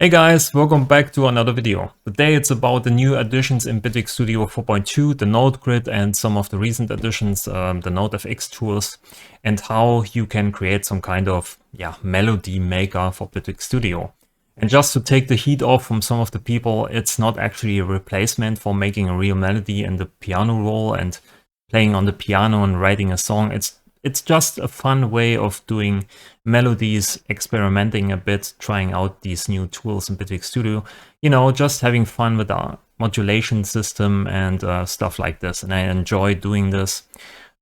Hey guys, welcome back to another video. Today it's about the new additions in Bitwig Studio 4.2, the node grid and some of the recent additions, the node FX tools, and how you can create some kind of melody maker for Bitwig Studio. And just to take the heat off from some of the people, it's not actually a replacement for making a real melody in the piano roll and playing on the piano and writing a song. It's just a fun way of doing melodies, experimenting a bit, trying out these new tools in Bitwig Studio. You know, just having fun with our modulation system and stuff like this. And I enjoy doing this.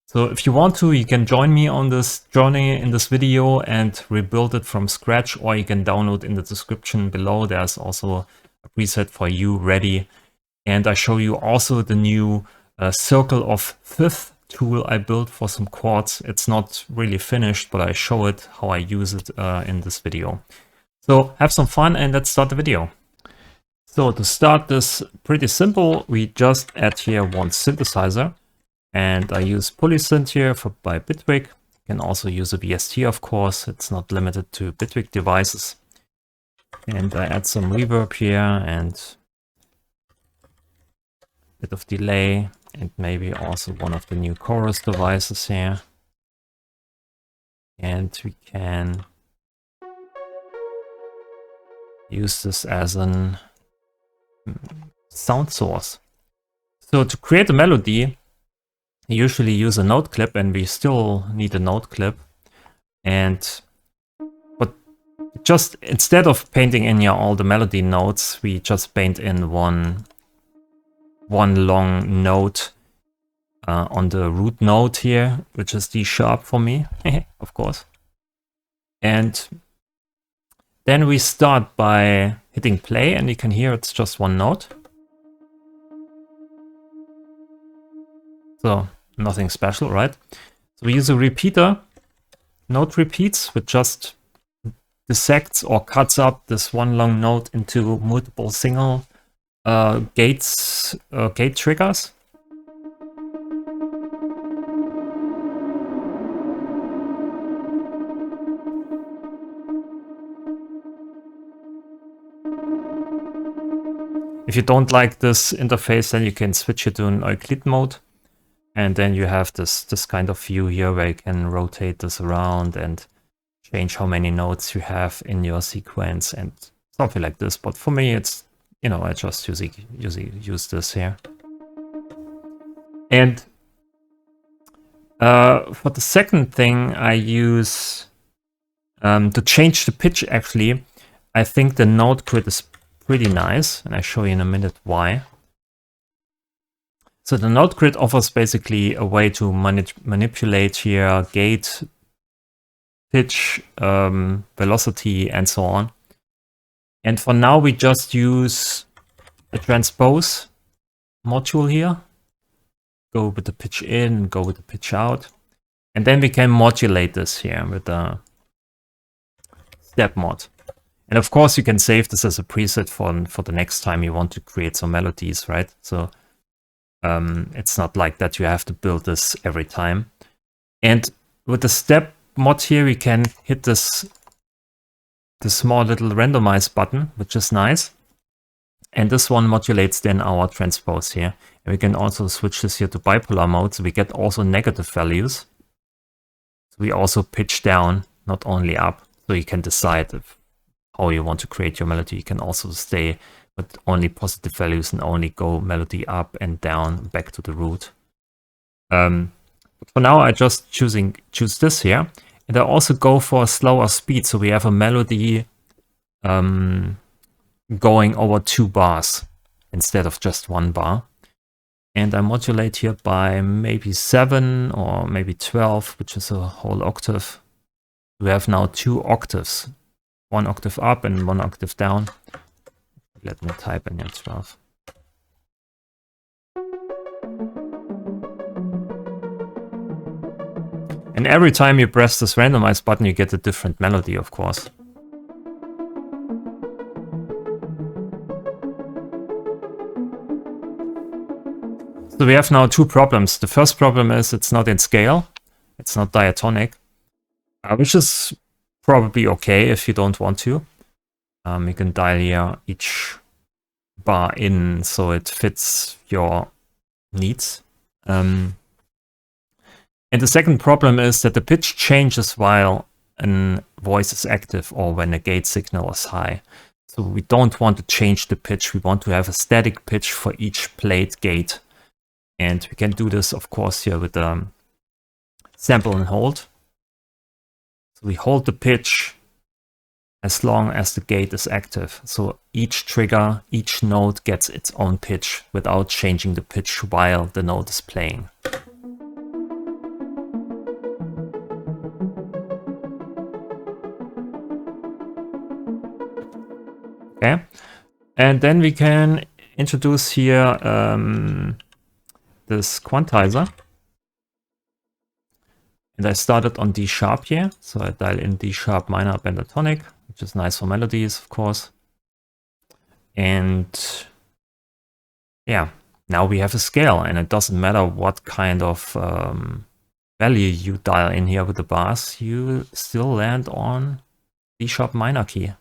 So if you want to, you can join me on this journey in this video and rebuild it from scratch, or you can download in the description below. There's also a preset for you ready. And I show you also the new circle of fifth tool I built for some chords. It's not really finished, but I show it how I use it in this video. So have some fun and let's start the video. So to start this, pretty simple. We just add here one synthesizer, and I use polysynth here by Bitwig. You can also use a VST, of course. It's not limited to Bitwig devices. And I add some reverb here and a bit of delay. And maybe also one of the new chorus devices here. And we can use this as a sound source. So to create a melody, I usually use a note clip, and we still need a note clip. But just instead of painting in here all the melody notes, we just paint in one long note on the root note here, which is D sharp for me, of course. And then we start by hitting play, and you can hear it's just one note. So nothing special, right? So we use a repeater, note repeats, which just dissects or cuts up this one long note into multiple single gate triggers. If you don't like this interface, then you can switch it to an Euclid mode, and then you have this kind of view here where you can rotate this around and change how many notes you have in your sequence and something like this. But for me, it's, you know, I just use this here. And for the second thing, I use to change the pitch. Actually, I think the note grid is pretty nice, and I'll show you in a minute why. So the note grid offers basically a way to manipulate here gate, pitch, velocity, and so on. And for now, we just use a transpose module here. Go with the pitch in, go with the pitch out. And then we can modulate this here with the step mod. And of course, you can save this as a preset for the next time you want to create some melodies, right? So it's not like that you have to build this every time. And with the step mod here, we can hit the small little randomize button, which is nice. And this one modulates then our transpose here. And we can also switch this here to bipolar mode, so we get also negative values. So we also pitch down, not only up. So you can decide how you want to create your melody. You can also stay with only positive values and only go melody up and down back to the root. But for now, I just choose this here. And I also go for a slower speed, so we have a melody going over 2 bars instead of just 1 bar. And I modulate here by maybe 7 or maybe 12, which is a whole octave. We have now 2 octaves, 1 octave up and 1 octave down. Let me type in here 12. And every time you press this randomize button, you get a different melody, of course. So we have now 2 problems. The first problem is it's not in scale. It's not diatonic, which is probably okay if you don't want to. You can dial here each bar in so it fits your needs. And the second problem is that the pitch changes while a voice is active or when a gate signal is high. So we don't want to change the pitch. We want to have a static pitch for each played gate. And we can do this, of course, here with sample and hold. So we hold the pitch as long as the gate is active. So each trigger, each note gets its own pitch without changing the pitch while the note is playing. Okay, and then we can introduce here this quantizer. And I started on D sharp here, so I dial in D sharp minor pentatonic, which is nice for melodies, of course. And yeah, now we have a scale, and it doesn't matter what kind of value you dial in here with the bars, you still land on D sharp minor key.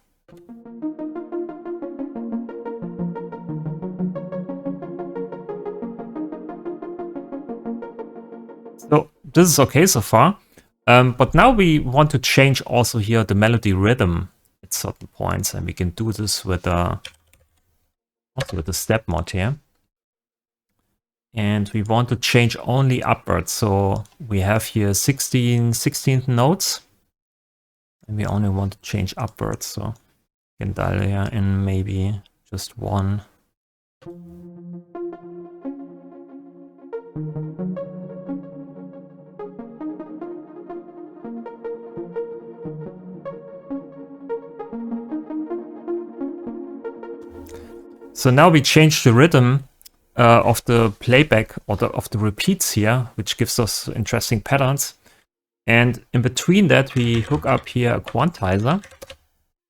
So this is okay so far, but now we want to change also here the melody rhythm at certain points, and we can do this with also with the step mod here. And we want to change only upwards, so we have here 16th notes, and we only want to change upwards, so you can dial here in maybe just one. So now we change the rhythm of the playback or of the repeats here, which gives us interesting patterns. And in between that, we hook up here a quantizer,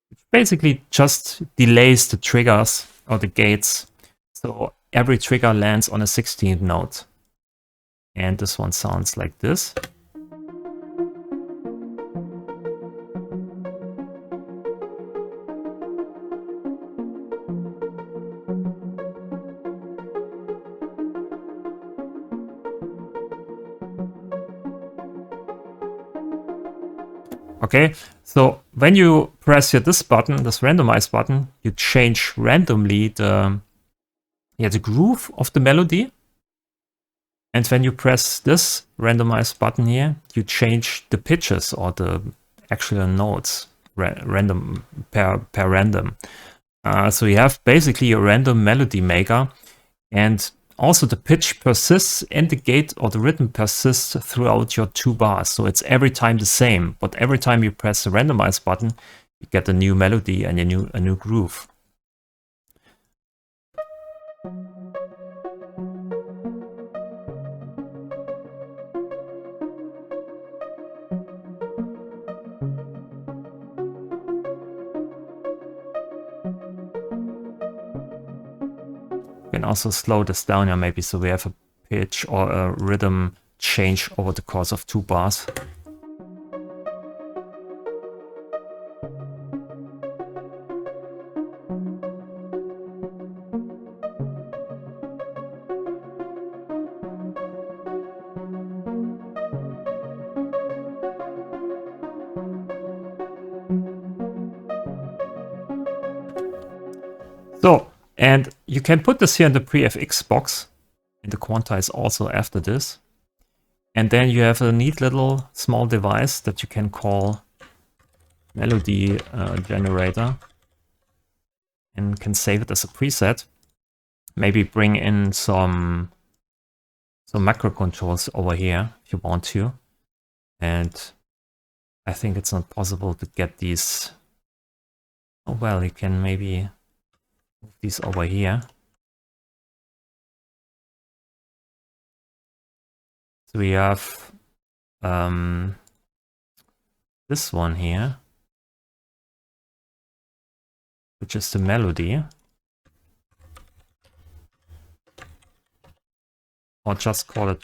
which basically just delays the triggers or the gates. So every trigger lands on a 16th note. And this one sounds like this. Okay, so when you press here this button, this randomize button, you change randomly the groove of the melody. And when you press this randomize button here, you change the pitches or the actual notes random per random. So you have basically a random melody maker, and also the pitch persists and the gate or the rhythm persists throughout your 2 bars. So it's every time the same, but every time you press the randomize button, you get a new melody and a new groove. You can also slow this down here maybe, so we have a pitch or a rhythm change over the course of 2 bars. So, and you can put this here in the prefx box, and the quantize also after this. And then you have a neat little small device that you can call melody generator, and can save it as a preset. Maybe bring in some macro controls over here if you want to. And I think it's not possible to get these. Oh well, you can maybe move these over here. So we have this one here, which is the melody. Or just call it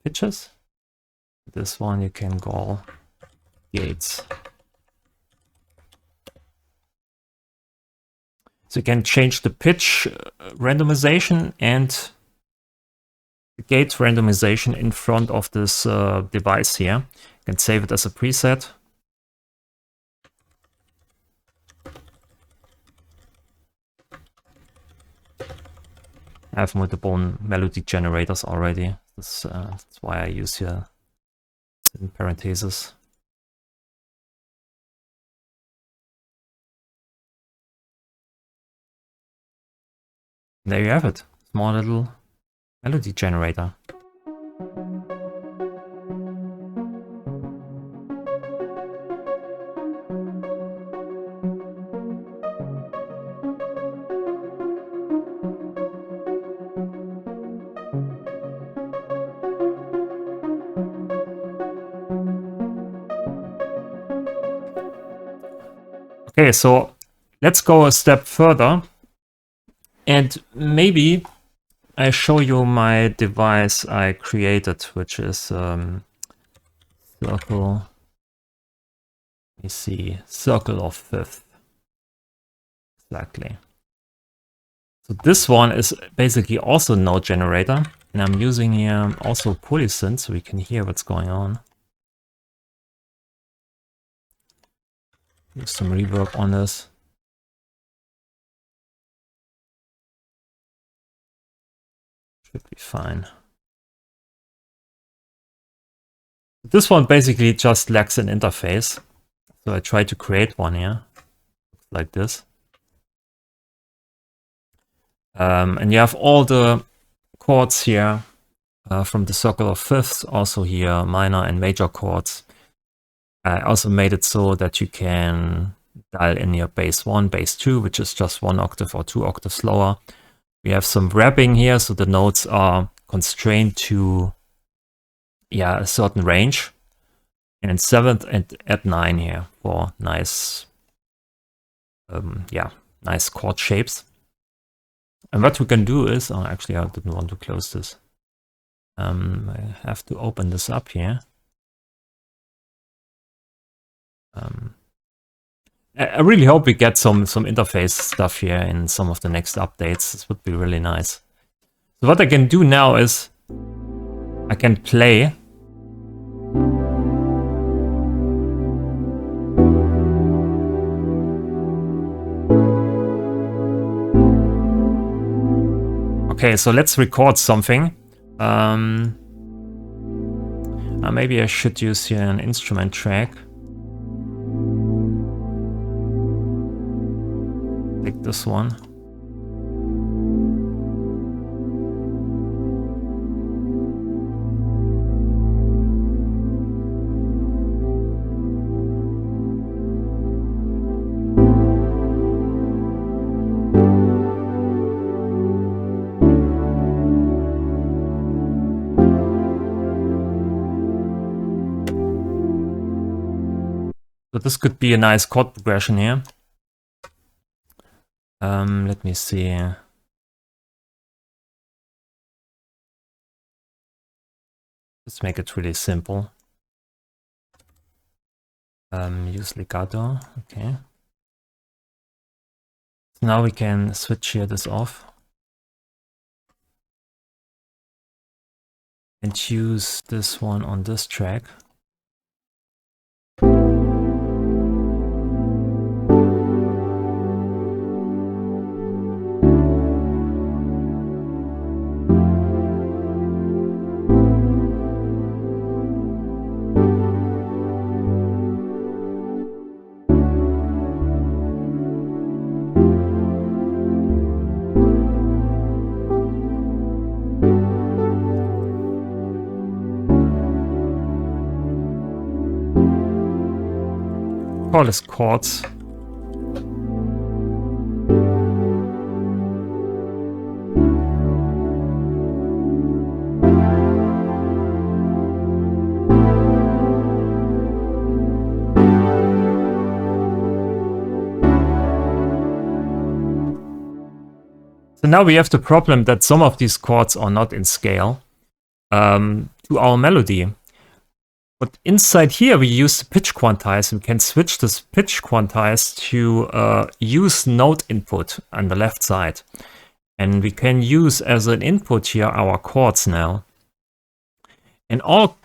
pitches. This one you can call gates. So you can change the pitch randomization and the gate randomization in front of this device here. You can save it as a preset. I have multiple melody generators already. That's why I use here in parentheses. And there you have it. Small little melody generator. Okay, so let's go a step further. And maybe I show you my device I created, which is circle. Let me see, circle of fifth. Exactly. So this one is basically also note generator, and I'm using here also polysynth so we can hear what's going on. Use some reverb on this. Should be fine. This one basically just lacks an interface. So I tried to create one here. Looks like this. And you have all the chords here from the circle of fifths, also here minor and major chords. I also made it so that you can dial in your bass 1, bass 2, which is just 1 octave or 2 octaves lower. We have some wrapping here, so the notes are constrained to a certain range. And 7th and at 9 here for nice, nice chord shapes. And what we can do is, actually I didn't want to close this. I have to open this up here. I really hope we get some interface stuff here in some of the next updates. This would be really nice. So what I can do now is I can play. Okay, so let's record something. Maybe I should use here an instrument track. Take this one. So this could be a nice chord progression here. Let me see. Let's make it really simple. Use legato. Okay. So now we can switch here this off. And use this one on this track. Call this chords. So now we have the problem that some of these chords are not in scale to our melody. But inside here, we use the pitch quantize. We can switch this pitch quantize to use note input on the left side. And we can use as an input here our chords now. And all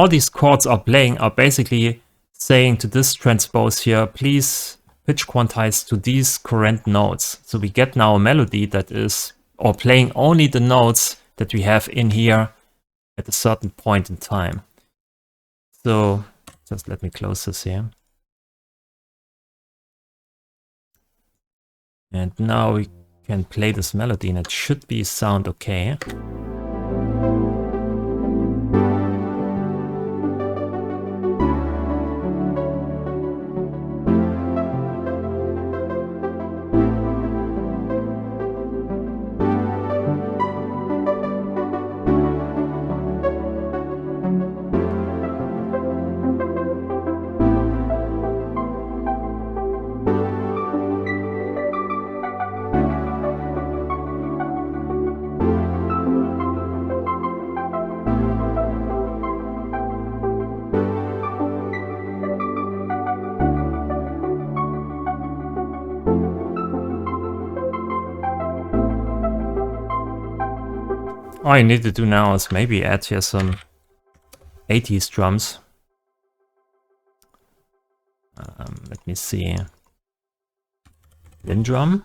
these chords are playing are basically saying to this transpose here, please pitch quantize to these current notes. So we get now a melody that is, or playing only the notes that we have in here at a certain point in time. So just let me close this here. And now we can play this melody and it should be sound okay. All I need to do now is maybe add here some 80s drums. Let me see. Lin drum.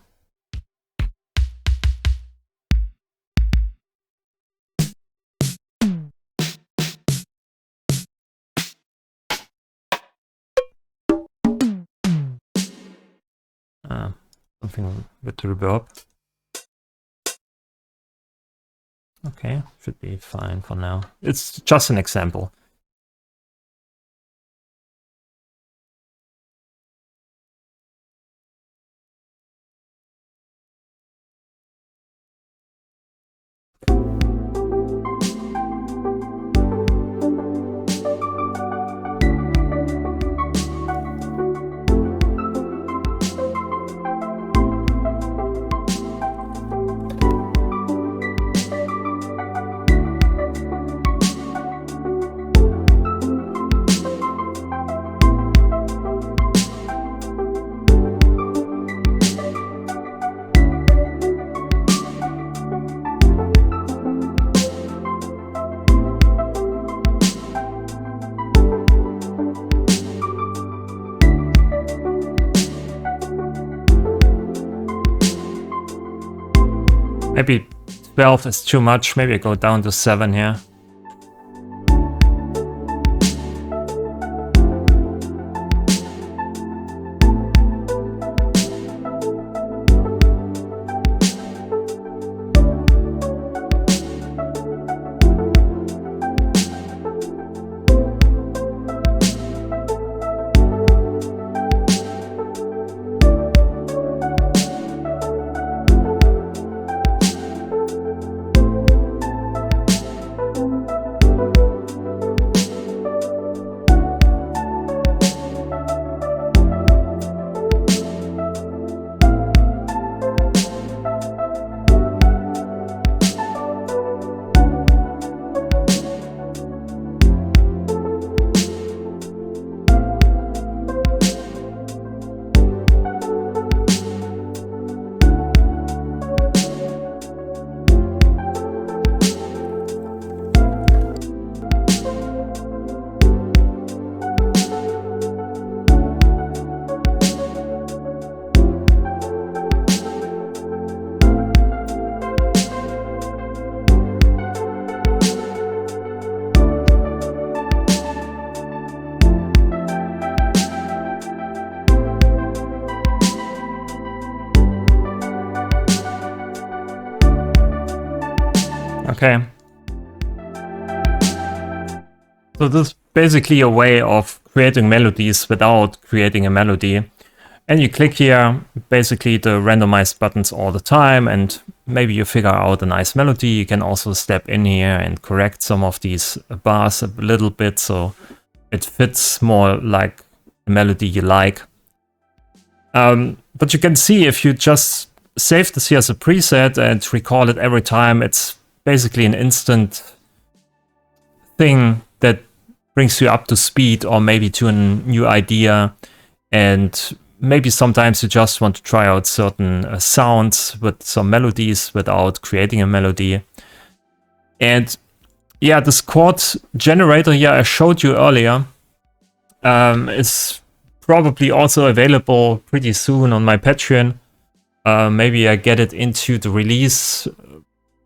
Something with reverb. Okay, should be fine for now. It's just an example. Maybe 12 is too much. Maybe I go down to 7 here. Okay. So this is basically a way of creating melodies without creating a melody. And you click here, basically the randomized buttons all the time, and maybe you figure out a nice melody. You can also step in here and correct some of these bars a little bit so it fits more like a melody you like. But you can see if you just save this here as a preset and recall it every time, it's basically an instant thing that brings you up to speed, or maybe to a new idea. And maybe sometimes you just want to try out certain sounds with some melodies without creating a melody. And yeah, this chord generator here I showed you earlier is probably also available pretty soon on my Patreon. Maybe I get it into the release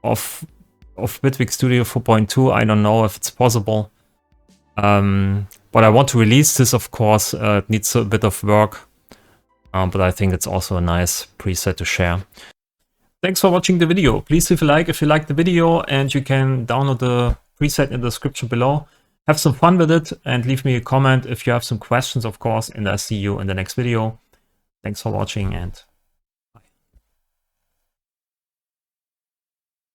of Bitwig Studio 4.2. I don't know if it's possible. But I want to release this, of course. It needs a bit of work. But I think it's also a nice preset to share. Thanks for watching the video. Please leave a like if you liked the video, and you can download the preset in the description below. Have some fun with it, and leave me a comment if you have some questions, of course, and I'll see you in the next video. Thanks for watching, and